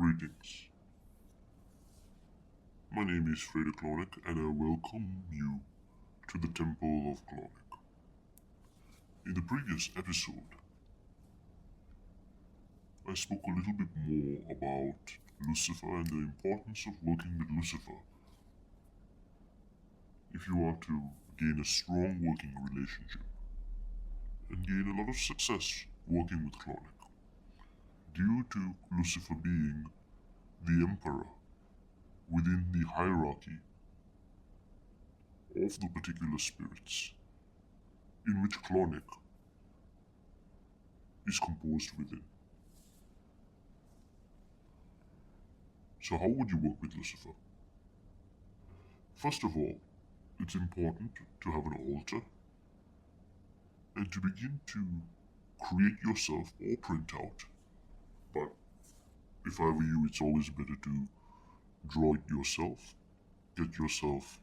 Greetings. My name is Clauneck and I welcome you to the Temple of Clauneck. In the previous episode, I spoke a little bit more about Lucifer and the importance of working with Lucifer if you are to gain a strong working relationship and gain a lot of success working with Clauneck. Due to Lucifer being the emperor within the hierarchy of the particular spirits in which Clauneck is composed within. So how would you work with Lucifer? First of all, it's important to have an altar and to begin to create yourself or print out. But if I were you, it's always better to draw it yourself. Get yourself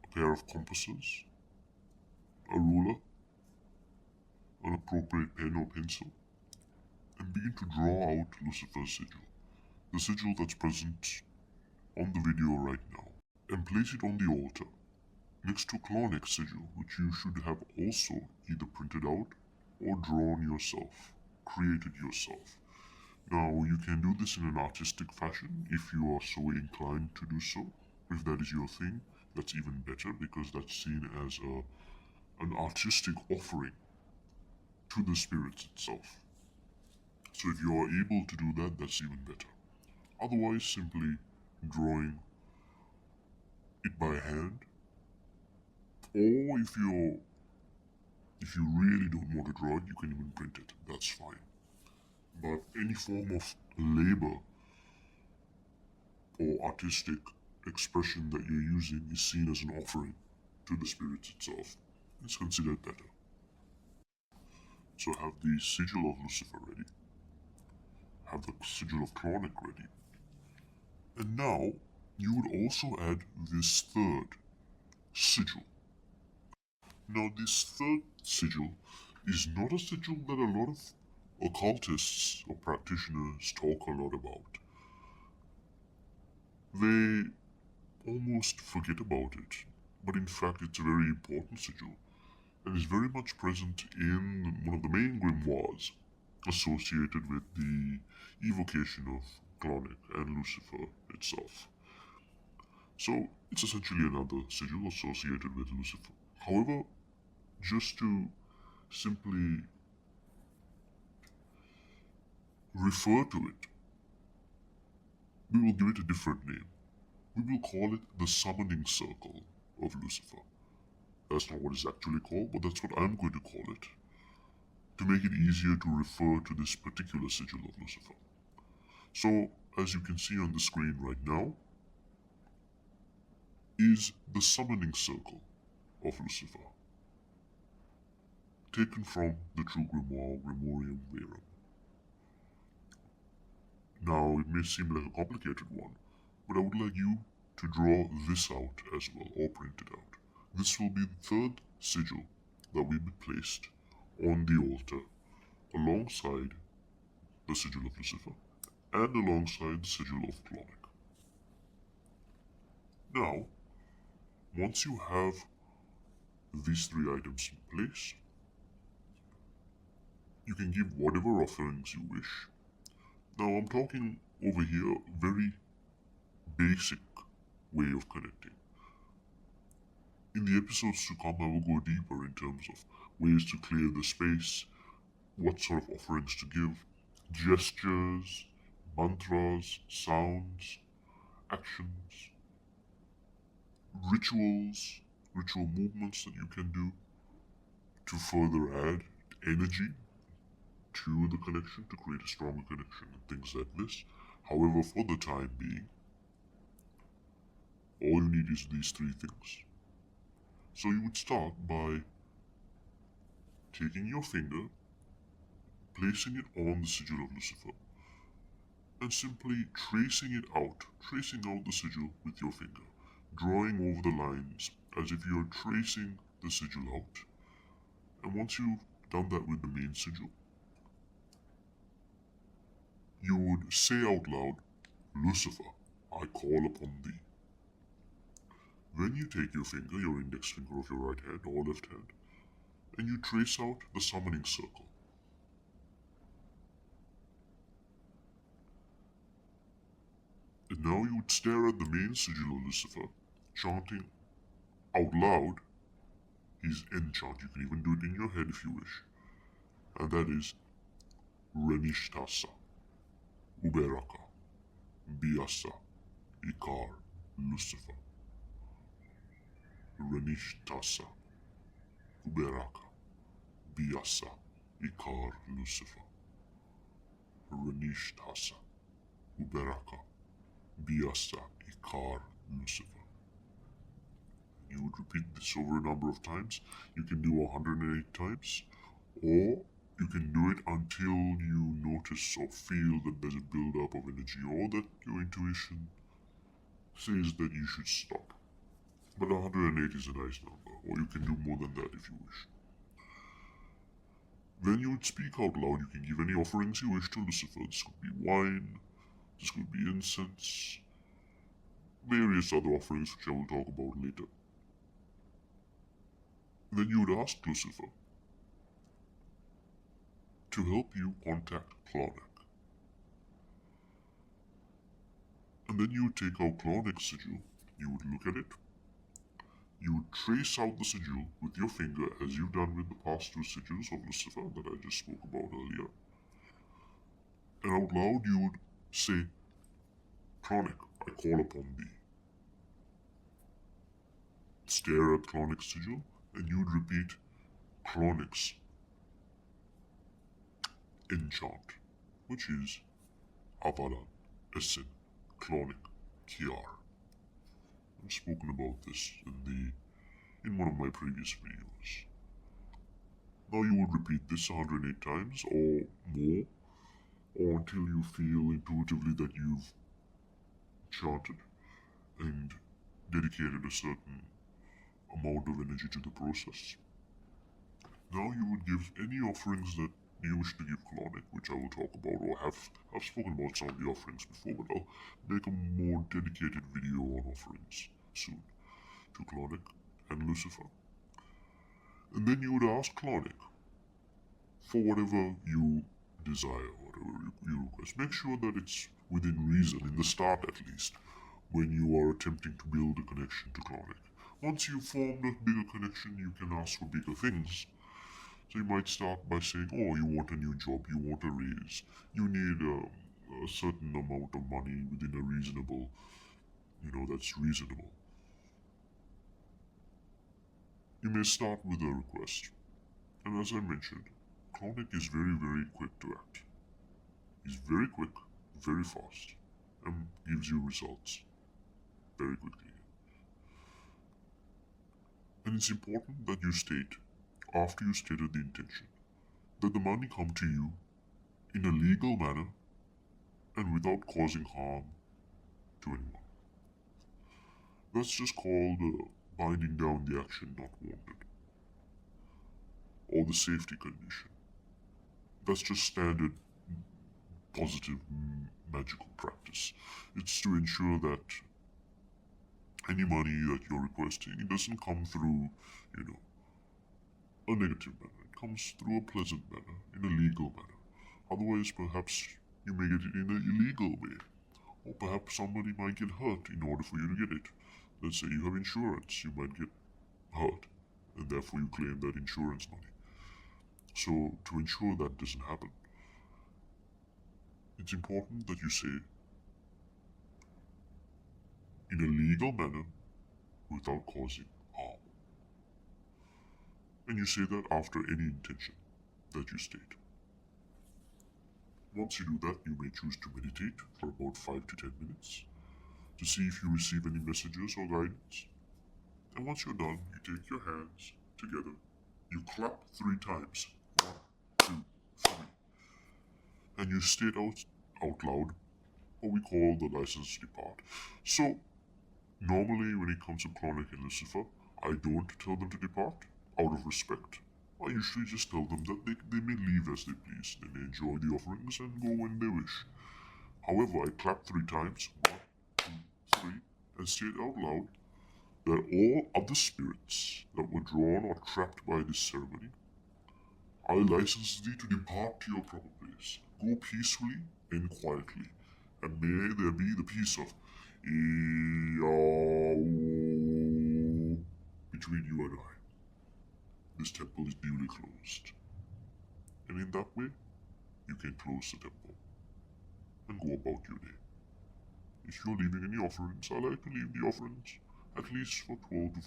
a pair of compasses, a ruler, an appropriate pen or pencil, and begin to draw out Lucifer's sigil. The sigil that's present on the video right now, and place it on the altar next to Clauneck's sigil, which you should have also either printed out or drawn yourself, created yourself. Now, you can do this in an artistic fashion if you are so inclined to do so. If that is your thing, that's even better because that's seen as an artistic offering to the spirits itself. So if you are able to do that, that's even better. Otherwise, simply drawing it by hand, or if you really don't want to draw it, you can even print it. That's fine. But any form of labor or artistic expression that you're using is seen as an offering to the spirits itself. It's considered better. So have the sigil of Lucifer ready. Have the sigil of Clauneck ready. And now, you would also add this third sigil. Now, this third sigil is not a sigil that a lot of occultists or practitioners talk a lot about. They almost forget about it, but in fact it's a very important sigil and is very much present in one of the main grimoires associated with the evocation of Clauneck and Lucifer itself. So it's essentially another sigil associated with Lucifer. However, just to simply refer to it, we will give it a different name. We will call it the Summoning Circle of Lucifer. That's not what it's actually called, but that's what I'm going to call it, to make it easier to refer to this particular sigil of Lucifer. So, as you can see on the screen right now, is the Summoning Circle of Lucifer, taken from the true grimoire, Grimorium Verum. Now, it may seem like a complicated one, but I would like you to draw this out as well, or print it out. This will be the third sigil that will be placed on the altar alongside the sigil of Lucifer and alongside the sigil of Clauneck. Now, once you have these three items in place, you can give whatever offerings you wish. Now, I'm talking over here very basic way of connecting. In the episodes to come, I will go deeper in terms of ways to clear the space, what sort of offerings to give, gestures, mantras, sounds, actions, ritual movements that you can do to further add energy to the connection, to create a stronger connection and things like this. However, for the time being, all you need is these three things. So you would start by taking your finger, placing it on the sigil of Lucifer, and simply tracing out the sigil with your finger, drawing over the lines as if you're tracing the sigil out. And once you've done that with the main sigil, you would say out loud, Lucifer, I call upon thee. Then you take your finger, your index finger of your right hand or left hand, and you trace out the summoning circle. And now you would stare at the main sigil of Lucifer, chanting out loud his end chant. You can even do it in your head if you wish. And that is Renishtasa, Uberaka, Biasa, Ikar, Lucifer. Renishtasa, Uberaka, Biasa, Ikar, Lucifer. Renishtasa, Uberaka, Biasa, Ikar, Lucifer. You would repeat this over a number of times. You can do 108 times, or you can do it until you notice or feel that there's a build-up of energy, or that your intuition says that you should stop. But 108 is a nice number, or you can do more than that if you wish. Then you would speak out loud. You can give any offerings you wish to Lucifer. This could be wine, this could be incense, various other offerings which I will talk about later. Then you would ask Lucifer to help you contact Clauneck. And then you would take out Clauneck's sigil, you would look at it, you would trace out the sigil with your finger as you've done with the past two sigils of Lucifer that I just spoke about earlier. And out loud you would say, Clauneck, I call upon thee. Stare at Clauneck's sigil, and you would repeat Clauneck's enchant, which is Avalan, Essen, Clauneck, Kiar. I've spoken about this in one of my previous videos. Now you would repeat this 108 times or more, or until you feel intuitively that you've chanted and dedicated a certain amount of energy to the process. Now you would give any offerings that you wish to give Clauneck, which I will talk about, or I've spoken about some of the offerings before, but I'll make a more dedicated video on offerings soon to Clauneck and Lucifer. And then you would ask Clauneck for whatever you desire, whatever you request. Make sure that it's within reason, in the start at least, when you are attempting to build a connection to Clauneck. Once you've formed a bigger connection, you can ask for bigger things. So you might start by saying, oh, you want a new job, you want a raise, you need a certain amount of money within a reasonable, that's reasonable. You may start with a request. And as I mentioned, Clauneck is very, very quick to act. He's very quick, very fast, and gives you results very quickly. And it's important that you state, after you stated the intention, that the money come to you in a legal manner and without causing harm to anyone. That's just called binding down the action not wanted, or the safety condition. That's just standard positive magical practice. It's to ensure that any money that you're requesting, it doesn't come through, a negative manner. It comes through a pleasant manner, in a legal manner. Otherwise, perhaps you may get it in an illegal way. Or perhaps somebody might get hurt in order for you to get it. Let's say you have insurance, you might get hurt, and therefore you claim that insurance money. So, to ensure that doesn't happen, it's important that you say, in a legal manner, without causing harm. And you say that after any intention that you state. Once you do that, you may choose to meditate for about 5 to 10 minutes to see if you receive any messages or guidance. And once you're done, you take your hands together, you clap 3 times. 1, 2, 3. And you state out loud what we call the license to depart. So, normally when it comes to Clauneck and Lucifer, I don't tell them to depart out of respect. I usually just tell them that they may leave as they please. They may enjoy the offerings and go when they wish. However, I clap 3 times, 1, 2, 3, and state out loud that all other spirits that were drawn or trapped by this ceremony, I license thee to depart to your proper place. Go peacefully and quietly, and may there be the peace of Yahweh between you and I. This temple is duly closed. And in that way, you can close the temple and go about your day. If you're leaving any offerings, I like to leave the offerings at least for 12 to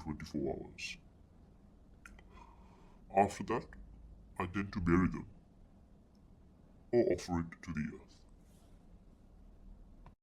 24 hours. After that, I tend to bury them or offer it to the earth.